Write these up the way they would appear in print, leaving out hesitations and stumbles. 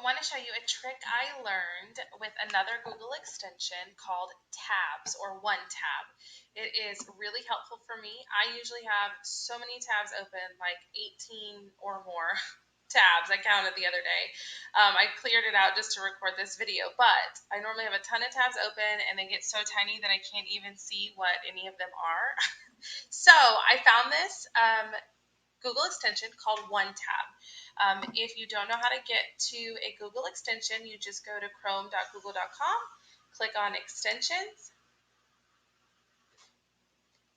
want to show you a trick I learned with another Google extension called Tabs or One Tab. It is really helpful for me. I usually have so many tabs open, like 18 or more tabs. I counted the other day. I cleared it out just to record this video, but I normally have a ton of tabs open and they get so tiny that I can't even see what any of them are. So I found this Google extension called One Tab. If you don't know how to get to a Google extension, you just go to chrome.google.com, click on extensions.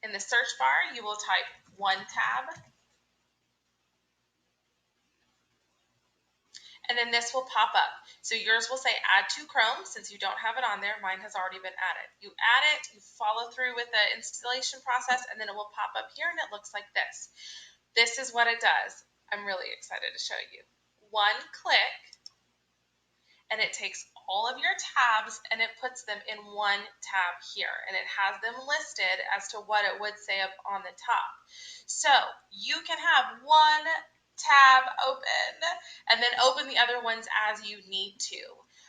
In the search bar, you will type One Tab, and then this will pop up. So yours will say add to Chrome since you don't have it on there. Mine has already been added. You add it, you follow through with the installation process, and then it will pop up here and it looks like this. This is what it does. I'm really excited to show you. One click, and it takes all of your tabs and it puts them in one tab here, and it has them listed as to what it would say up on the top. So you can have one tab open and then open the other ones as you need to.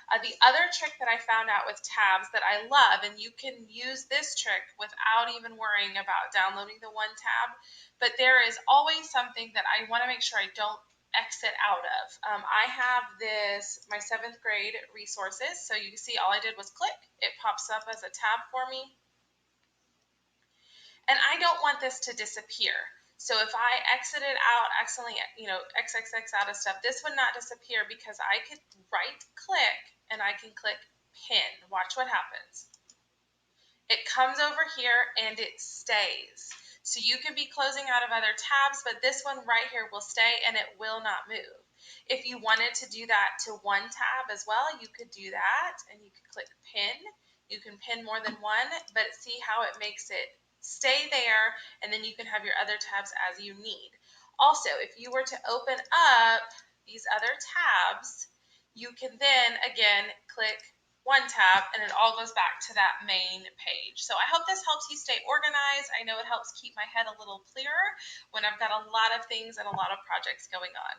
The other trick that I found out with tabs that I love, and you can use this trick without even worrying about downloading the one tab, but there is always something that I want to make sure I don't exit out of. I have this, my 7th grade resources. So you can see all I did was click. It pops up as a tab for me. And I don't want this to disappear. So if I exited out, accidentally, XXX out of stuff, this would not disappear because I could right click and I can click pin. Watch what happens. It comes over here and it stays. So you could be closing out of other tabs, but this one right here will stay and it will not move. If you wanted to do that to one tab as well, you could do that and you could click pin. You can pin more than one, but see how it makes it stay there, and then you can have your other tabs as you need. Also, if you were to open up these other tabs, you can then again click one tab and it all goes back to that main page. So I hope this helps you stay organized. I know it helps keep my head a little clearer when I've got a lot of things and a lot of projects going on.